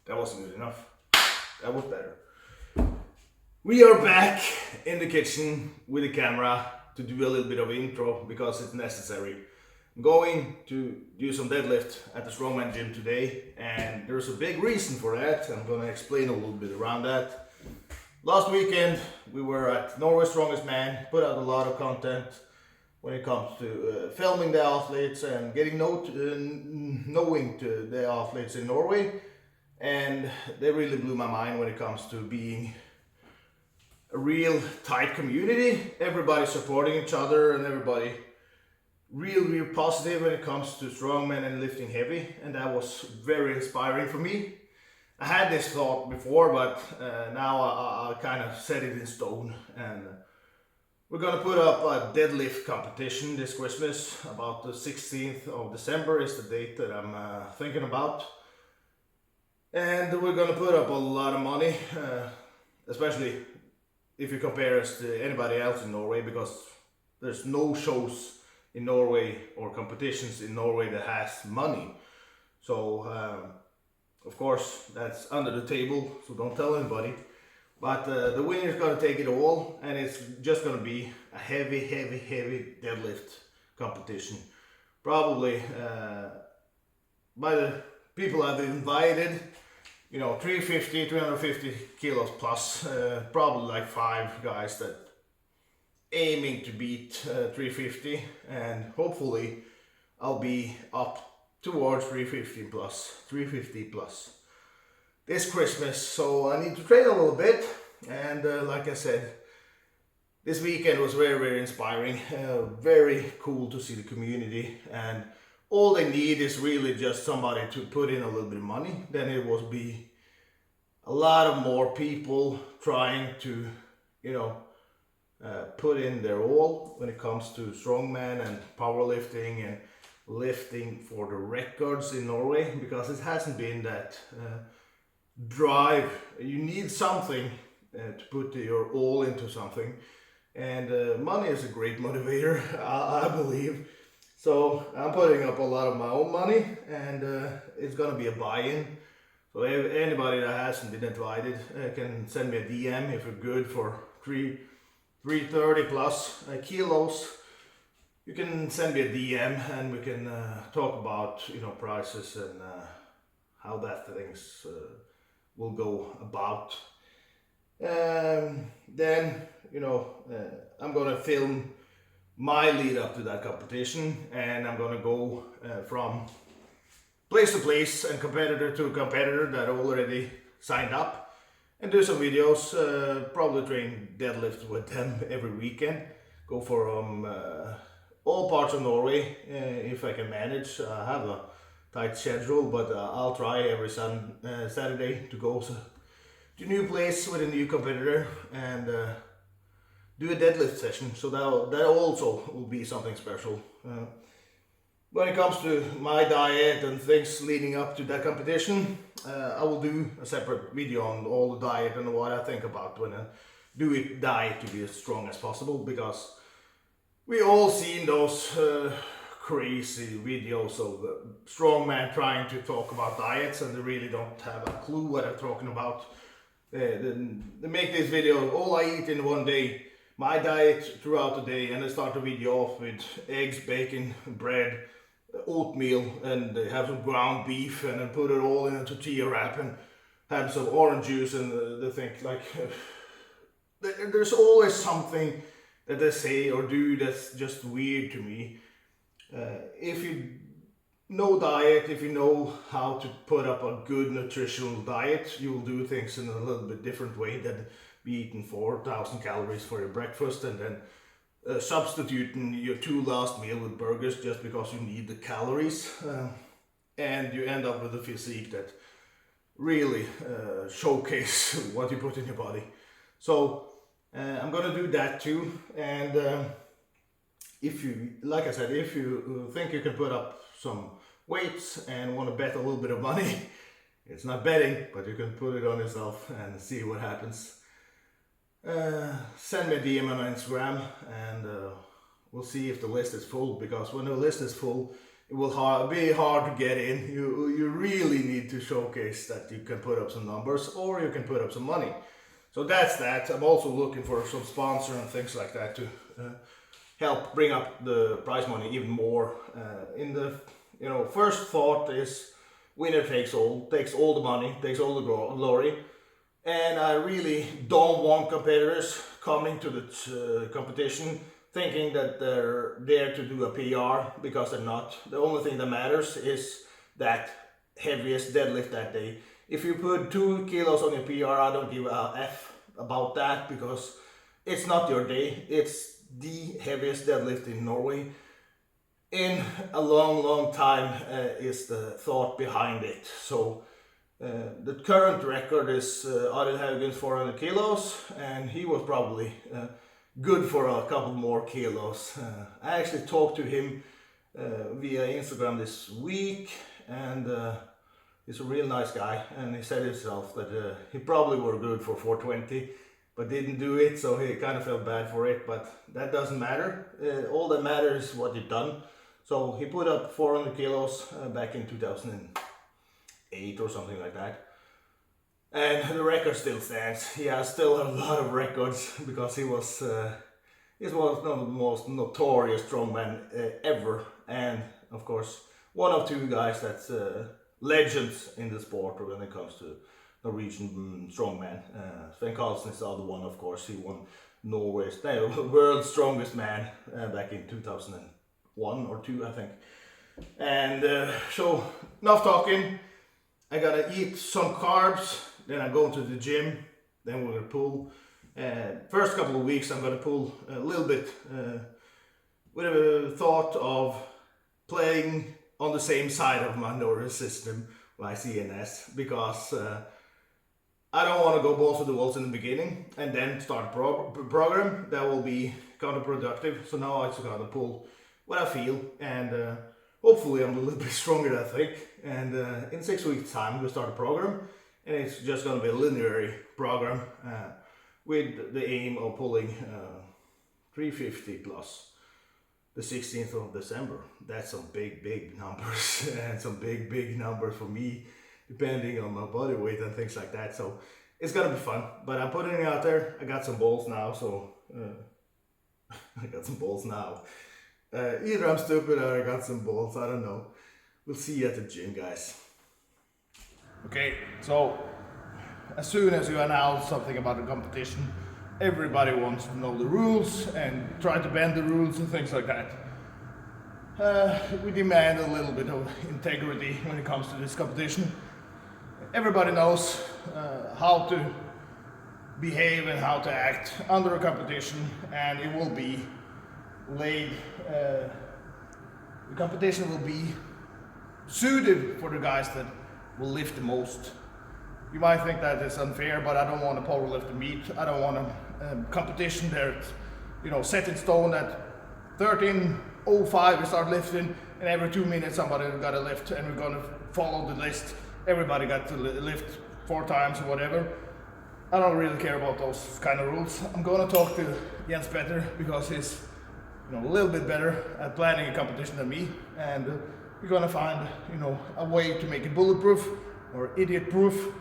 That wasn't good enough. That was better. We are back in the kitchen with the camera to do a little bit of intro because it's necessary. I'm going to do some deadlift at the strongman gym today, and there's a big reason for that. I'm going to explain a little bit around that. Last weekend we were at Norway's Strongest Man, put out a lot of content when it comes to filming the athletes and getting knowing to the athletes in Norway, and they really blew my mind when it comes to being a real tight community, everybody supporting each other and everybody real positive when it comes to strongman and lifting heavy, and that was very inspiring for me. I had this thought before, but now I kind of set it in stone, and we're gonna put up a deadlift competition this Christmas. About the 16th of December is the date that I'm thinking about, and we're gonna put up a lot of money, especially if you compare us to anybody else in Norway, because there's no shows in Norway or competitions in Norway that has money. So of course that's under the table, so don't tell anybody. But the winner is going to take it all, and it's just going to be a heavy deadlift competition. Probably by the people I've invited, 350 kilos plus, probably like 5 guys that aiming to beat 350, and hopefully I'll be up towards 350 plus this Christmas. So I need to train a little bit, and like I said, this weekend was very inspiring, very cool to see the community, and all they need is really just somebody to put in a little bit of money. Then it will be a lot of more people trying to put in their all when it comes to strongman and powerlifting and lifting for the records in Norway, because it hasn't been that drive. You need something to put your all into something, and money is a great motivator, I believe. So I'm putting up a lot of my own money, and it's gonna be a buy-in. So if anybody that hasn't been invited can send me a DM if you're good for 330 plus kilos. You can send me a DM and we can talk about prices and how that things will go about. Then I'm gonna film my lead up to that competition, and I'm gonna go from place to place and competitor to competitor that already signed up, and do some videos, probably train deadlift with them every weekend, go for all parts of Norway if I can manage. I have a tight schedule, but I'll try every Saturday to go to a new place with a new competitor and do a deadlift session. So that also will be something special. When it comes to my diet and things leading up to that competition, I will do a separate video on all the diet and what I think about when I do it diet to be as strong as possible, because we all seen those crazy videos of strongman trying to talk about diets, and they really don't have a clue what they're talking about. They make this video, all I eat in one day, my diet throughout the day, and they start the video off with eggs, bacon, bread, oatmeal, and they have some ground beef, and then put it all in a tortilla wrap and have some orange juice, and they think like there's always something that they say or do that's just weird to me. If you know diet, if you know how to put up a good nutritional diet, you will do things in a little bit different way than be eating 4,000 calories for your breakfast and then substituting your 2 last meal with burgers just because you need the calories, and you end up with a physique that really showcase what you put in your body. So I'm gonna do that too, and if you, like I said, if you think you can put up some weights and want to bet a little bit of money, it's not betting, but you can put it on yourself and see what happens. Send me a DM on Instagram, and we'll see if the list is full, because when the list is full, it will be hard to get in. You really need to showcase that you can put up some numbers or you can put up some money. So that's that. I'm also looking for some sponsor and things like that to help bring up the prize money even more. In the first thought is winner takes all the money, takes all the glory. And I really don't want competitors coming to the competition thinking that they're there to do a PR, because they're not. The only thing that matters is that heaviest deadlift that day. If you put 2 kilos on your PR, I don't give a F about that, because it's not your day. It's the heaviest deadlift in Norway in a long time, is the thought behind it. So the current record is Arild Haugen's 400 kilos, and he was probably good for a couple more kilos. I actually talked to him via Instagram this week, and he's a real nice guy, and he said himself that he probably were good for 420 but didn't do it, so he kind of felt bad for it, but that doesn't matter. All that matters is what you've done. So he put up 400 kilos back in 2008 or something like that. And the record still stands. He has still a lot of records, because he was one of the most notorious strongman ever. And of course, one of 2 guys that's legends in the sport when it comes to Norwegian strongman. Sven Carlsen is the other one, of course. He won Norway's world's strongest man back in 2001 or 2, I think. And so enough talking. I gotta eat some carbs, then I go to the gym, then we're gonna pull. First couple of weeks I'm gonna pull a little bit with a thought of playing on the same side of my nervous system, my CNS, because I don't want to go balls to the walls in the beginning and then start a program. That will be counterproductive. So now I just gotta pull what I feel, and hopefully I'm a little bit stronger, I think. And in 6 weeks time we'll start a program, and it's just gonna be a linear program with the aim of pulling 350 plus the 16th of December. That's some big numbers and some big numbers for me, depending on my body weight and things like that. So it's gonna be fun, but I'm putting it out there. I got some balls now, so I got some balls now. Either I'm stupid or I got some balls, I don't know. We'll see you at the gym, guys. Okay, so as soon as you announce something about the competition, everybody wants to know the rules and try to bend the rules and things like that. We demand a little bit of integrity when it comes to this competition. Everybody knows how to behave and how to act under a competition, and it will be laid. The competition will be suited for the guys that will lift the most. You might think that it's unfair, but I don't want a power lift to meet. I don't want a competition that's, set in stone at 13:05 we start lifting, and every 2 minutes somebody got to lift, and we're gonna follow the list. Everybody got to lift 4 times or whatever. I don't really care about those kind of rules. I'm gonna talk to Jens Petter, because he's a little bit better at planning a competition than me, and we're gonna find a way to make it bulletproof or idiot proof,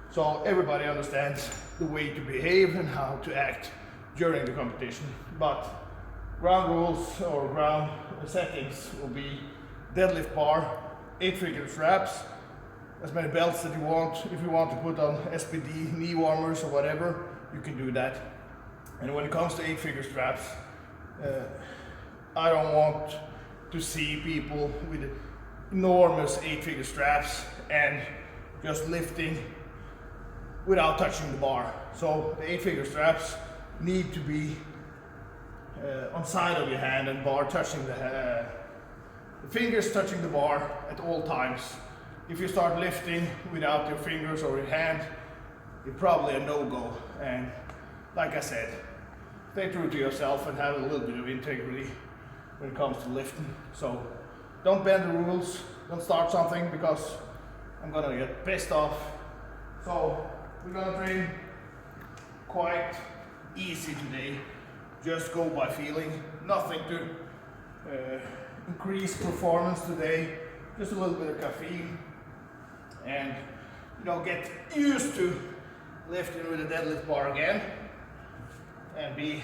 so everybody understands the way to behave and how to act during the competition. But ground rules or ground settings will be deadlift bar, 8-figure straps, as many belts that you want. If you want to put on SPD, knee warmers or whatever, you can do that. And when it comes to 8-figure straps, I don't want to see people with enormous 8-figure straps and just lifting without touching the bar. So the 8-figure straps need to be on side of your hand, and bar touching the fingers touching the bar at all times. If you start lifting without your fingers or your hand, it's probably a no-go. And like I said, stay true to yourself and have a little bit of integrity when it comes to lifting. So don't bend the rules, don't start something, because I'm gonna get pissed off. So we're gonna train quite easy today. Just go by feeling, nothing to increase performance today. Just a little bit of caffeine, and get used to lifting with a deadlift bar again, and be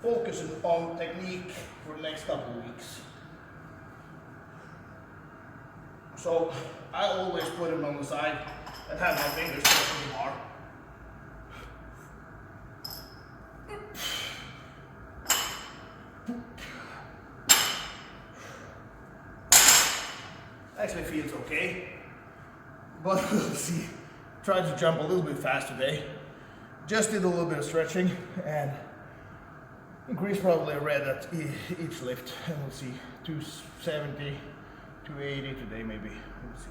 focusing on technique for the next couple of weeks. So I always put them on the side and have my fingers touching the bar. Actually feels okay, but we'll see. Tried to jump a little bit fast today. Just did a little bit of stretching and increased probably a red at each lift, and we'll see. 270, 280 today maybe. We'll see.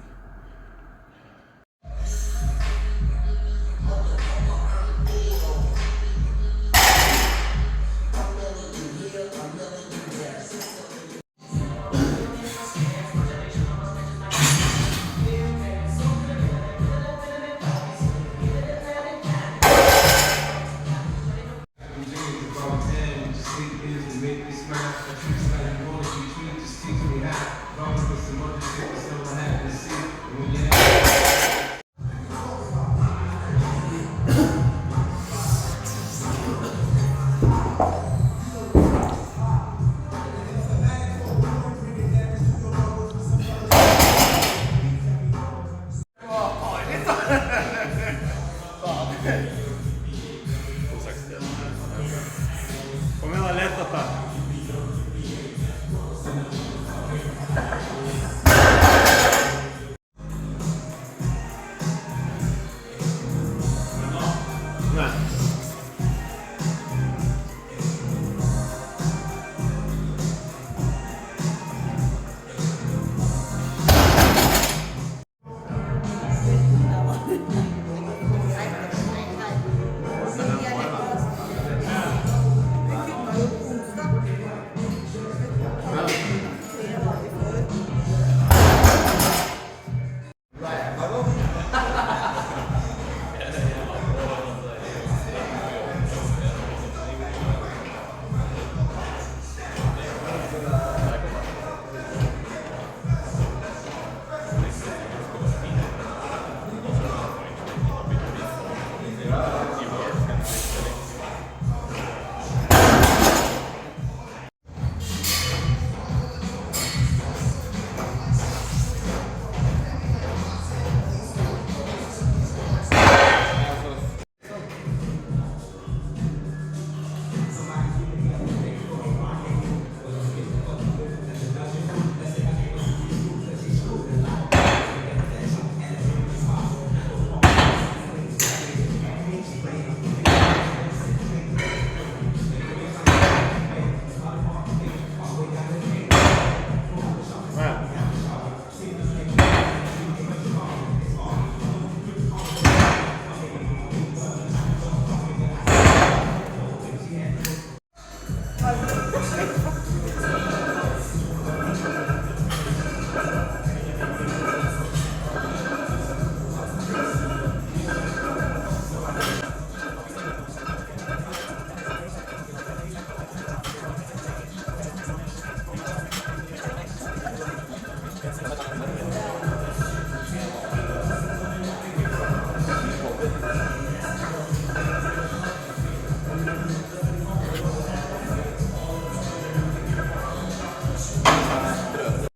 Come la letta sta?